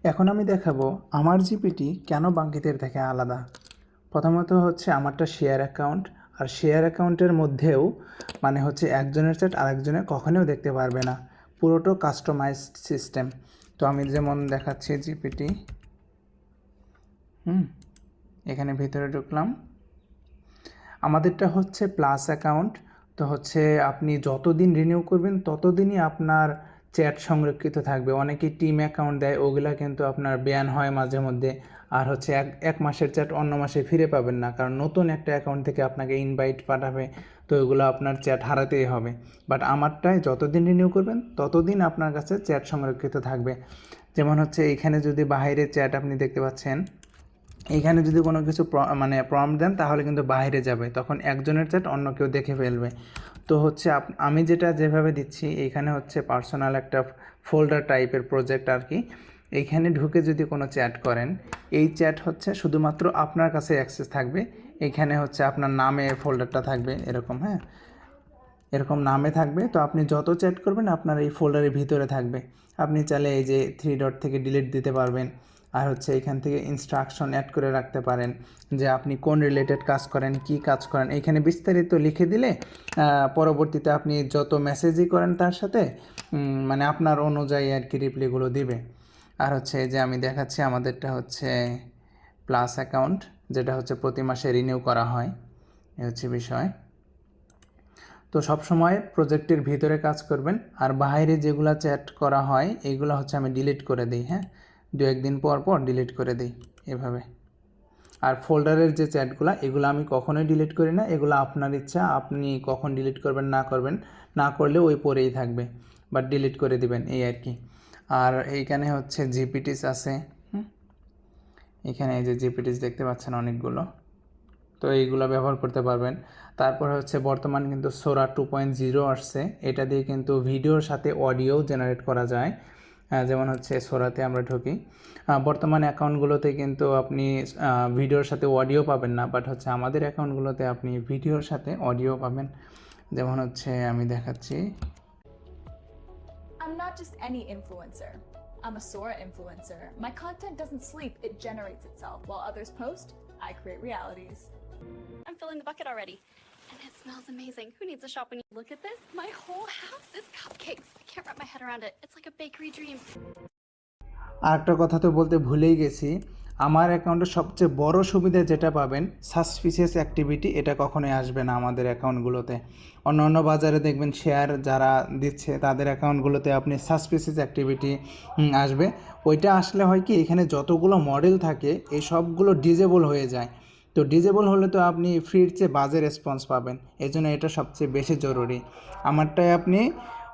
এখন আমি দেখাবো আমার জিপিটি কেন বাকিদের থেকে আলাদা। প্রথমত হচ্ছে আমারটা শেয়ার অ্যাকাউন্ট, আর শেয়ার অ্যাকাউন্টের মধ্যেও মানে হচ্ছে একজনের চ্যাট আরেকজনে কখনোই দেখতে পারবে না, পুরোটা কাস্টমাইজড সিস্টেম। তো আমি যেমন দেখাচ্ছি জিপিটি, এখানে ভিতরে ঢুকলাম। আমাদেরটা হচ্ছে প্লাস অ্যাকাউন্ট। তো হচ্ছে আপনি যতদিন রিনিউ করবেন ততদিনই আপনার চ্যাট সংরক্ষিত থাকবে। অনেকেই টিম অ্যাকাউন্ট দেয়, ওগুলা কিন্তু আপনার ব্যান হয় মাঝে মধ্যে। আর হচ্ছে এক মাসের চ্যাট অন্য মাসে ফিরে পাবেন না, কারণ নতুন একটা অ্যাকাউন্ট থেকে আপনাকে ইনভাইট পাঠাবে, তো ওইগুলো আপনার চ্যাট হারাতেই হবে। বাট আমারটায় যতদিন রিনিউ করবেন ততদিন আপনার কাছে চ্যাট সংরক্ষিত থাকবে। যেমন হচ্ছে এইখানে যদি বাইরের চ্যাট আপনি দেখতে পাচ্ছেন, এইখানে যদি কোনো কিছু মানে প্রম্পট দেন তাহলে কিন্তু বাইরে যাবে, তখন একজনের চ্যাট অন্য কেউ দেখে ফেলবে। তো হচ্ছে আমি যেভাবে দিচ্ছি, এইখানে হচ্ছে পার্সোনাল একটা ফোল্ডার টাইপের প্রজেক্ট আর কি। এইখানে ঢুকে যদি কোনো চ্যাট করেন, এই চ্যাট হচ্ছে শুধুমাত্র আপনার কাছে অ্যাক্সেস থাকবে। এইখানে হচ্ছে আপনার নামে ফোল্ডারটা থাকবে এরকম, এরকম নামে থাকবে। তো আপনি যত চ্যাট করবেন আপনার এই ফোল্ডারের ভিতরে থাকবে। আপনি চাইলে এই যে 3 ডট থেকে ডিলিট দিতে পারবেন। আর হচ্ছে এখান থেকে ইনস্ট্রাকশন অ্যাড করে রাখতে পারেন যে আপনি কোন রিলেটেড কাজ করেন, কি কাজ করেন। এইখানে বিস্তারিত লিখে দিলে পরবর্তীতে আপনি যত মেসেজই করেন তার সাথে মানে আপনার অনুযায়ী আর কি রিপ্লাইগুলো দিবে। আর হচ্ছে যে আমি দেখাচ্ছি আমাদেরটা হচ্ছে প্লাস অ্যাকাউন্ট, যেটা হচ্ছে প্রতি মাসে রিনিউ করা হয়। এই হচ্ছে বিষয়। তো সব সময় প্রজেক্টের ভিতরে কাজ করবেন, আর বাইরে যেগুলো চ্যাট করা হয় এইগুলো হচ্ছে আমি ডিলিট করে দিই। 2-1 দিন পর পর ডিলিট করে দিই এভাবে। আর ফোল্ডারের যে চ্যাটগুলো, এগুলো আমি কখনোই ডিলিট করি না, এগুলো আপনার ইচ্ছা, আপনি কখন ডিলিট করবেন না করলে ওই পরেই থাকবে, বাট ডিলিট করে দিবেন এই আর কি। আর এইখানে হচ্ছে জিপিটিস আছে, এখানে এই যে জিপিটিস দেখতে পাচ্ছেন অনেকগুলো, তো এইগুলো ব্যবহার করতে পারবেন। তারপর হচ্ছে বর্তমান কিন্তু সোরা 2.0 আসছে, এটা দিয়ে কিন্তু ভিডিওর সাথে অডিও জেনারেট করা যায়। যেমন হচ্ছে সোরাতে আমরা ঢুকি, বর্তমান অ্যাকাউন্টগুলোতে কিন্তু আপনি ভিডিওর সাথে অডিও পাবেন না, বাট হচ্ছে আমাদের অ্যাকাউন্টগুলোতে আপনি ভিডিওর সাথে অডিও পাবেন। যেমন হচ্ছে আমি দেখাচ্ছি। I'm not just any influencer. I'm a Sora influencer. My content doesn't sleep, it generates itself. While others post, I create realities. I'm filling the bucket already. And it smells amazing. Who needs a shopping? Look at this. My whole house is cupcakes. I can't wrap my head around it. It's like a bakery dream. আরেকটা কথা তো বলতে ভুলেই গেছি, আমার অ্যাকাউন্টে সবচেয়ে বড় সুবিধা যেটা পাবেন, সাসপিসিয়াস অ্যাক্টিভিটি এটা কখনোই আসবে না আমাদের অ্যাকাউন্টগুলোতে। অন্য বাজারে দেখবেন শেয়ার যারা দিচ্ছে তাদের অ্যাকাউন্টগুলোতে আপনি সাসপিসিয়াস অ্যাক্টিভিটি আসবে। ওইটা আসলে হয় কি, এখানে যতগুলো মডেল থাকে এই সবগুলো ডিজেবল হয়ে যায়। তো ডিজেবল হলে তো আপনি ফ্রির চেয়ে বাজে রেসপন্স পাবেন, এই জন্য এটা সবচেয়ে বেশি জরুরি। আমারটায় আপনি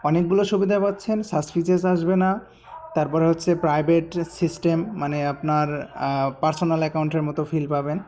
অনেকগুলো সুবিধা পাচ্ছেন, সাসপিসিয়াস আসবে না, তারপরে হচ্ছে প্রাইভেট সিস্টেম, মানে আপনার পার্সোনাল অ্যাকাউন্টের মতো ফিল পাবেন।